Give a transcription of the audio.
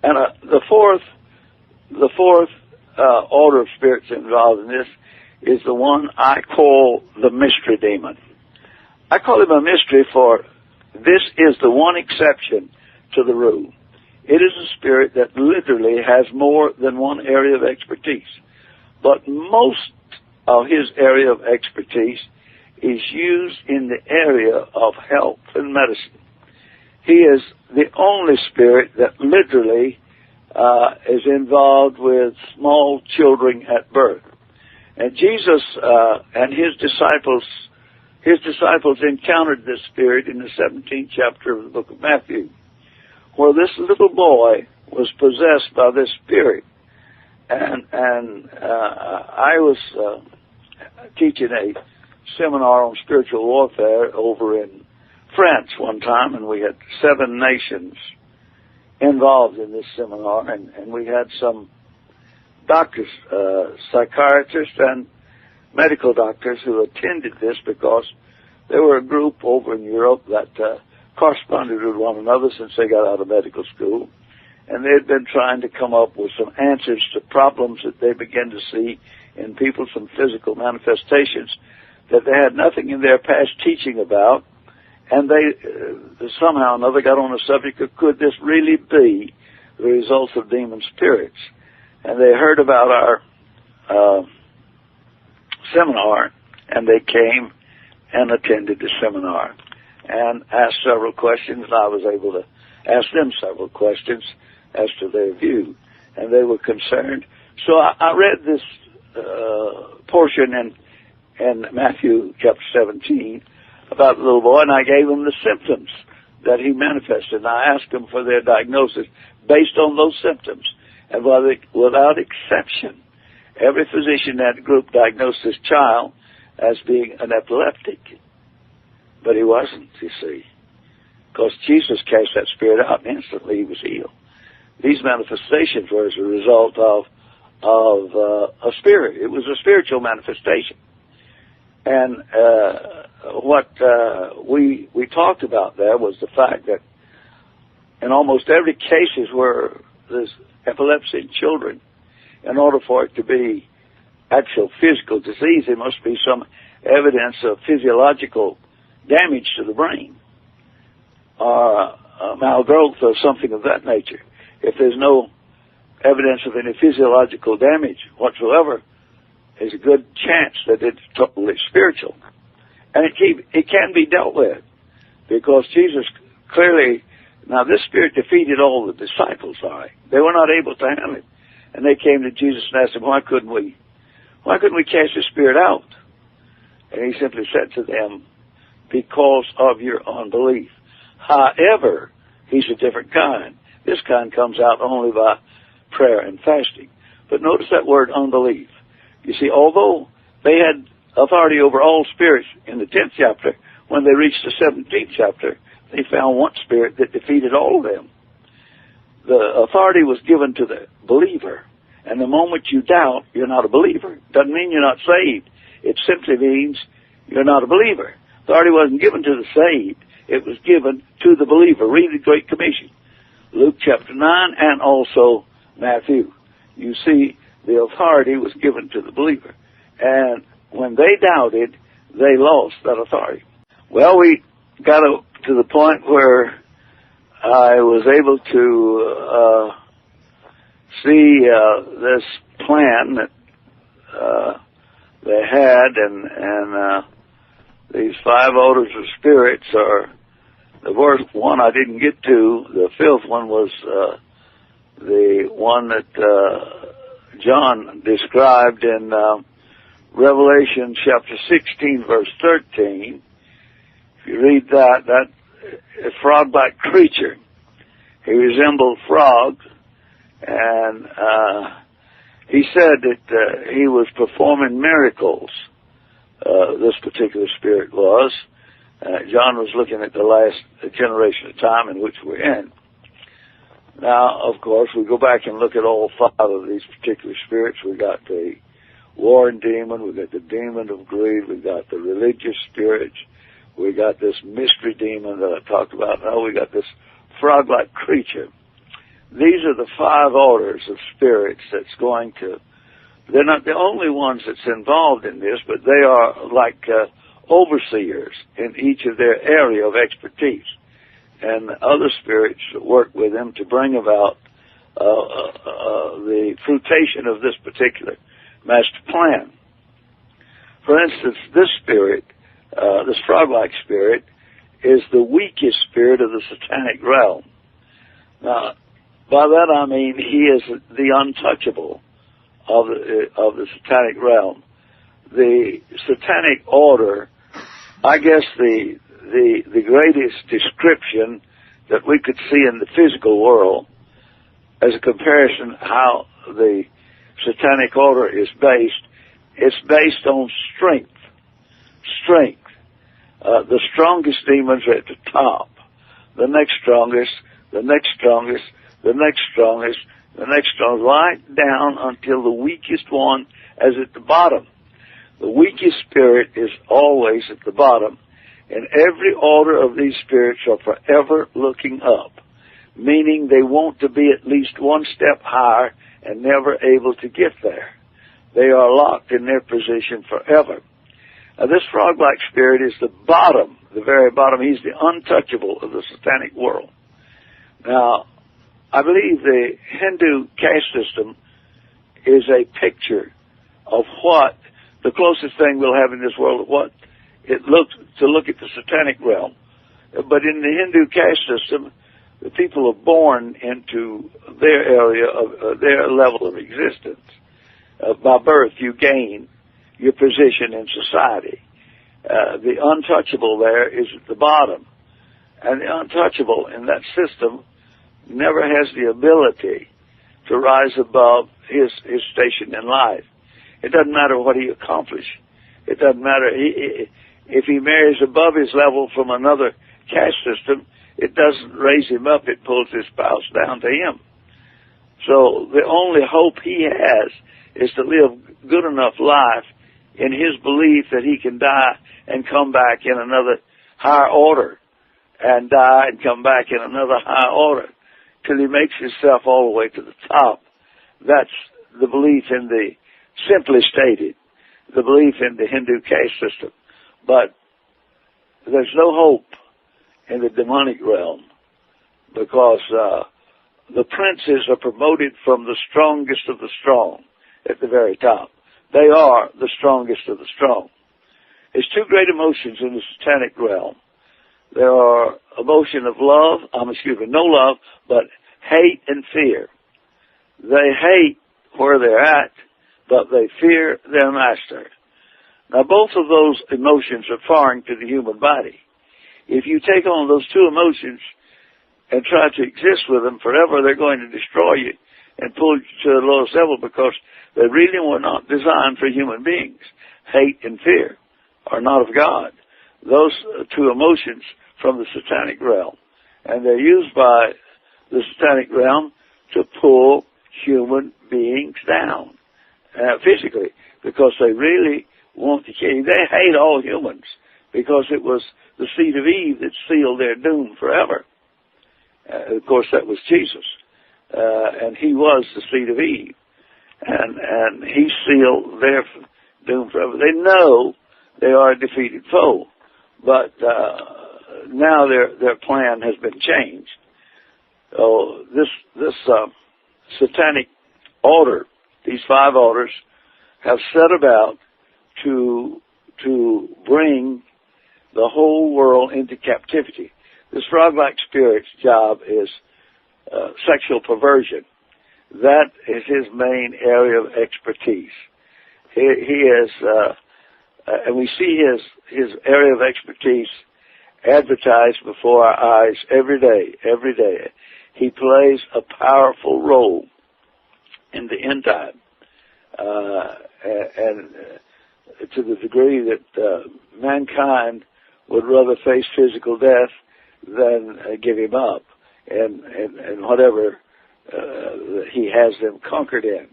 And the fourth order of spirits involved in this is the one I call the mystery demon. I call him a mystery, for this is the one exception to the rule. It is a spirit that literally has more than one area of expertise. But most of his area of expertise is used in the area of health and medicine. He is the only spirit that literally is involved with small children at birth. And Jesus and his disciples encountered this spirit in the 17th chapter of the book of Matthew, where this little boy was possessed by this spirit. And I was teaching a seminar on spiritual warfare over in France one time, and we had 7 nations involved in this seminar, and we had some doctors, psychiatrists and medical doctors who attended this, because they were a group over in Europe that corresponded with one another since they got out of medical school, and they had been trying to come up with some answers to problems that they began to see in people, some physical manifestations that they had nothing in their past teaching about, and they somehow or another got on the subject of, could this really be the results of demon spirits? And they heard about our seminar, and they came and attended the seminar and asked several questions. I was able to ask them several questions as to their view, and they were concerned. So I read this portion in Matthew chapter 17 about the little boy, and I gave him the symptoms that he manifested, and I asked them for their diagnosis based on those symptoms. And without exception, every physician in that group diagnosed this child as being an epileptic. But he wasn't, you see, because Jesus cast that spirit out, and instantly he was healed. These manifestations were as a result of a spirit. It was a spiritual manifestation. And what we talked about there was the fact that in almost every cases where there's epilepsy in children, in order for it to be actual physical disease, there must be some evidence of physiological damage to the brain, or malgrowth or something of that nature. If there's no evidence of any physiological damage whatsoever, there's a good chance that it's totally spiritual. And it can be dealt with, because Jesus clearly, now this spirit defeated all the disciples, all right. They were not able to handle it. And they came to Jesus and asked him, why couldn't we cast the spirit out? And he simply said to them, because of your unbelief. However, he's a different kind. This kind comes out only by prayer and fasting. But notice that word unbelief. You see, although they had authority over all spirits in the 10th chapter, when they reached the 17th chapter, they found one spirit that defeated all of them. The authority was given to the believer. And the moment you doubt, you're not a believer. Doesn't mean you're not saved. It simply means you're not a believer. Authority wasn't given to the saved. It was given to the believer. Read the Great Commission. Luke chapter 9 and also Matthew. You see, the authority was given to the believer. And when they doubted, they lost that authority. Well, we got to the point where I was able to see this plan that they had, and these 5 odors of spirits are the worst one I didn't get to. The 5th one was the one that John described in Revelation chapter 16, verse 13. If you read that a frog-like creature. He resembled frogs, and he said that he was performing miracles. This particular spirit was. John was looking at the last generation of time in which we're in. Now, of course, we go back and look at all 5 of these particular spirits. We got the warring demon, we got the demon of greed, we got the religious spirits, we got this mystery demon that I talked about. Now we got this frog-like creature. These are the 5 orders of spirits that's going to, they're not the only ones that's involved in this, but they are like overseers in each of their area of expertise. And other spirits work with them to bring about the fruition of this particular master plan. For instance, this spirit, this frog-like spirit, is the weakest spirit of the satanic realm. Now, by that I mean he is the untouchable of the satanic realm. The satanic order, I guess the greatest description that we could see in the physical world as a comparison how the satanic order is based, it's based on strength. Strength. The strongest demons are at the top. The next strongest, the next strongest, the next strongest, the next strongest, right down until the weakest one is at the bottom. The weakest spirit is always at the bottom. And every order of these spirits are forever looking up, meaning they want to be at least one step higher and never able to get there. They are locked in their position forever. Now, this frog-like spirit is the bottom, the very bottom. He's the untouchable of the satanic world. Now, I believe the Hindu caste system is a picture of what the closest thing we'll have in this world of what it looks to look at the satanic realm. But in the Hindu caste system, the people are born into their area of their level of existence. By birth, you gain your position in society. The untouchable there is at the bottom. And the untouchable in that system never has the ability to rise above his station in life. It doesn't matter what he accomplished. It doesn't matter if he marries above his level from another caste system, it doesn't raise him up, it pulls his spouse down to him. So the only hope he has is to live good enough life in his belief that he can die and come back in another higher order, and die and come back in another higher order, till he makes himself all the way to the top. That's the belief in the, simply stated, the belief in the Hindu caste system. But there's no hope in the demonic realm, because the princes are promoted from the strongest of the strong at the very top. They are the strongest of the strong. There's 2 great emotions in the satanic realm. There are emotion of love, no love, but hate and fear. They hate where they're at, but they fear their master. Now, both of those emotions are foreign to the human body. If you take on those 2 emotions and try to exist with them forever, they're going to destroy you and pull you to the lowest level, because they really were not designed for human beings. Hate and fear are not of God. Those 2 emotions from the satanic realm. And they're used by the satanic realm to pull human beings down physically, because they really want to kill you. They hate all humans because it was the seed of Eve that sealed their doom forever. Of course, that was Jesus. And he was the seed of Eve. And he sealed their doom forever. They know they are a defeated foe, but now their plan has been changed. So this satanic order, these 5 orders, have set about to bring the whole world into captivity. This frog-like spirit's job is sexual perversion. That is his main area of expertise. He is, and we see his area of expertise advertised before our eyes every day, every day. He plays a powerful role in the end time, and to the degree that mankind would rather face physical death than give him up, and whatever he has them conquered in.